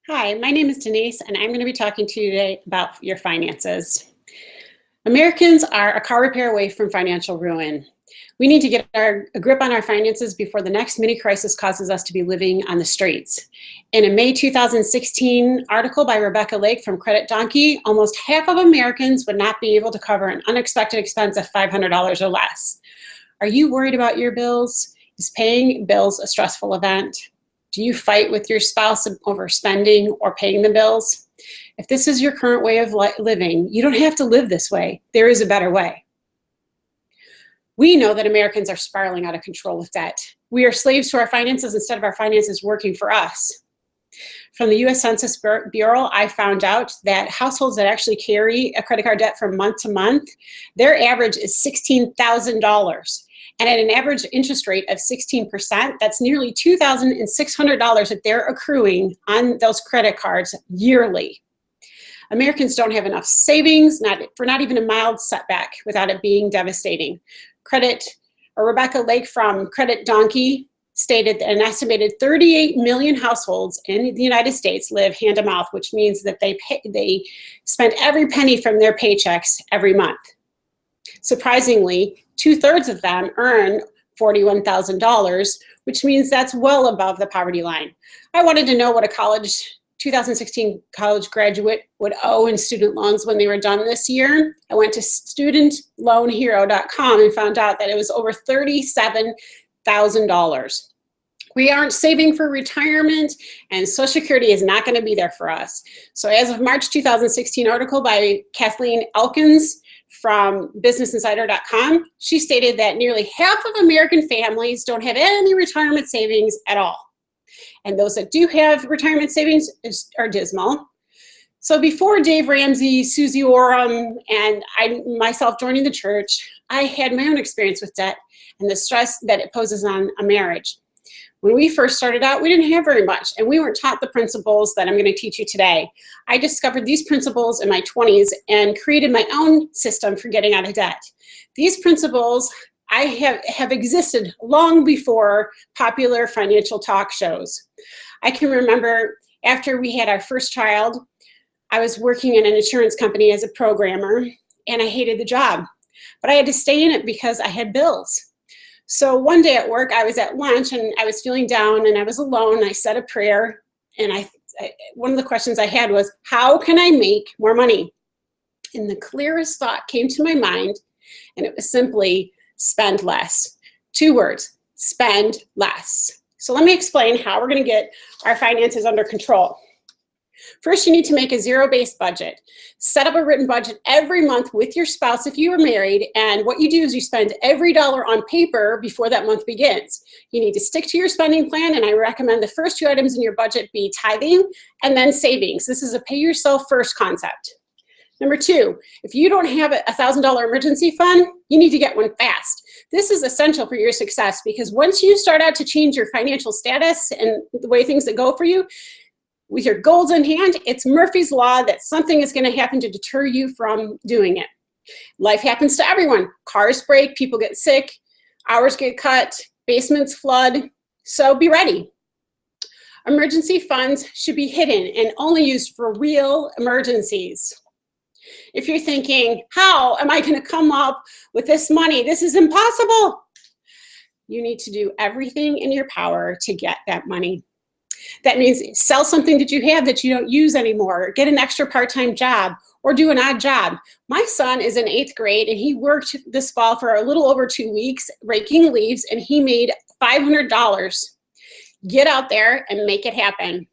Hi, my name is Denise, and I'm going to be talking to you today about your finances. Americans are a car repair away from financial ruin. We need to get a grip on our finances before the next mini crisis causes us to be living on the streets. In a May 2016 article by Rebecca Lake from Credit Donkey, almost half of Americans would not be able to cover an unexpected expense of $500 or less. Are you worried about your bills? Is paying bills a stressful event? Do you fight with your spouse over spending or paying the bills? If this is your current way of living, you don't have to live this way. There is a better way. We know that Americans are spiraling out of control with debt. We are slaves to our finances instead of our finances working for us. From the US Census Bureau, I found out that households that actually carry a credit card debt from month to month, their average is $16,000. And at an average interest rate of 16%, that's nearly $2,600 that they're accruing on those credit cards yearly. Americans don't have enough savings, for not even a mild setback, without it being devastating. Rebecca Lake from Credit Donkey stated that an estimated 38 million households in the United States live hand to mouth, which means that they spend every penny from their paychecks every month. Surprisingly, 2/3 of them earn $41,000, which means that's well above the poverty line. I wanted to know what a 2016 college graduate would owe in student loans when they were done this year. I went to studentloanhero.com and found out that it was over $37,000. We aren't saving for retirement, and Social Security is not going to be there for us. So as of March 2016 article by Kathleen Elkins from businessinsider.com, she stated that nearly half of American families don't have any retirement savings at all. And those that do have retirement savings are dismal. So before Dave Ramsey, Susie Orem, and I myself joining the church, I had my own experience with debt and the stress that it poses on a marriage. When we first started out, we didn't have very much, and we weren't taught the principles that I'm going to teach you today. I discovered these principles in my 20s and created my own system for getting out of debt. These principles have existed long before popular financial talk shows. I can remember after we had our first child, I was working in an insurance company as a programmer, and I hated the job, but I had to stay in it because I had bills. So one day at work, I was at lunch and I was feeling down and I was alone. I said a prayer, and one of the questions I had was, how can I make more money? And the clearest thought came to my mind, and it was simply spend less. 2 words, spend less. So let me explain how we're going to get our finances under control. First, you need to make a zero-based budget. Set up a written budget every month with your spouse if you are married, and what you do is you spend every dollar on paper before that month begins. You need to stick to your spending plan, and I recommend the first 2 items in your budget be tithing and then savings. This is a pay-yourself-first concept. Number 2, if you don't have a $1,000 emergency fund, you need to get one fast. This is essential for your success because once you start out to change your financial status and the way things that go for you, with your goals in hand, it's Murphy's Law that something is going to happen to deter you from doing it. Life happens to everyone. Cars break, people get sick, hours get cut, basements flood, so be ready. Emergency funds should be hidden and only used for real emergencies. If you're thinking, how am I going to come up with this money? This is impossible. You need to do everything in your power to get that money. That means sell something that you have that you don't use anymore, get an extra part-time job, or do an odd job. My son is in 8th grade, and he worked this fall for a little over 2 weeks raking leaves, and he made $500. Get out there and make it happen.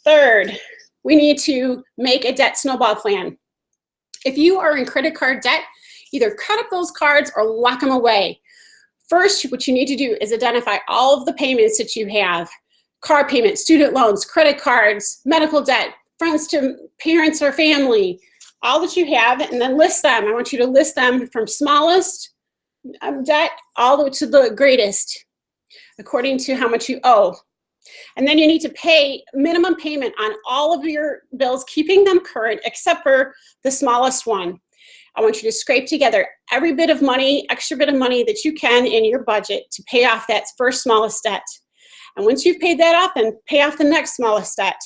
Third, we need to make a debt snowball plan. If you are in credit card debt, either cut up those cards or lock them away. First, what you need to do is identify all of the payments that you have. Car payments, student loans, credit cards, medical debt, friends to parents or family, all that you have, and then list them. I want you to list them from smallest debt all the way to the greatest, according to how much you owe. And then you need to pay minimum payment on all of your bills, keeping them current except for the smallest one. I want you to scrape together every bit of money, extra bit of money that you can in your budget to pay off that first smallest debt. And once you've paid that off, then pay off the next smallest debt.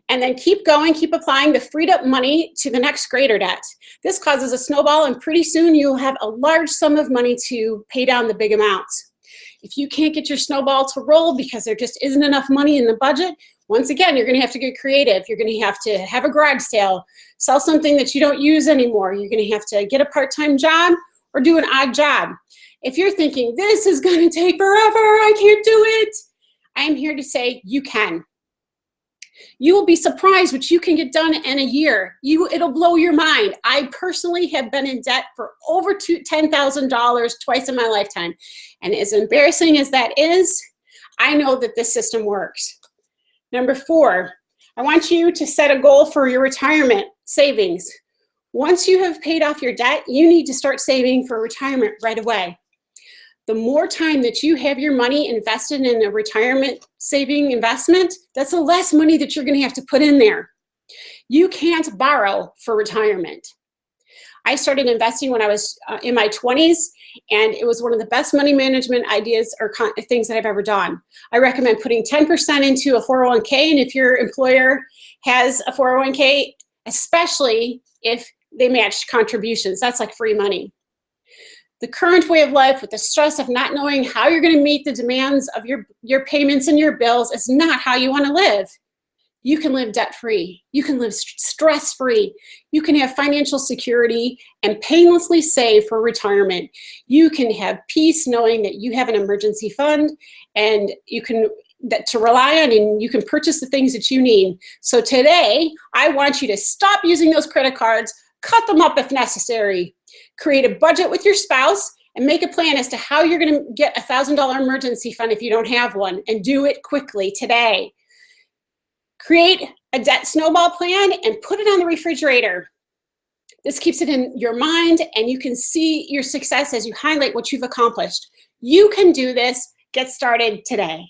And then keep going, keep applying the freed up money to the next greater debt. This causes a snowball, and pretty soon you'll have a large sum of money to pay down the big amounts. If you can't get your snowball to roll because there just isn't enough money in the budget, once again, you're going to have to get creative. You're going to have a garage sale, sell something that you don't use anymore. You're going to have to get a part-time job or do an odd job. If you're thinking, this is going to take forever, I can't do it, I'm here to say you can. You will be surprised what you can get done in a year. It'll blow your mind. I personally have been in debt for over $10,000 twice in my lifetime. And as embarrassing as that is, I know that this system works. Number 4, I want you to set a goal for your retirement savings. Once you have paid off your debt, you need to start saving for retirement right away. The more time that you have your money invested in a retirement saving investment, that's the less money that you're going to have to put in there. You can't borrow for retirement. I started investing when I was in my 20s, and it was one of the best money management ideas or things that I've ever done. I recommend putting 10% into a 401k, and if your employer has a 401k, especially if they match contributions, that's like free money. The current way of life with the stress of not knowing how you're going to meet the demands of your payments and your bills is not how you want to live. You can live debt-free. You can live stress-free. You can have financial security and painlessly save for retirement. You can have peace knowing that you have an emergency fund and to rely on, and you can purchase the things that you need. So today, I want you to stop using those credit cards, cut them up if necessary. Create a budget with your spouse and make a plan as to how you're going to get a $1,000 emergency fund if you don't have one, and do it quickly today. Create a debt snowball plan and put it on the refrigerator. This keeps it in your mind, and you can see your success as you highlight what you've accomplished. You can do this. Get started today.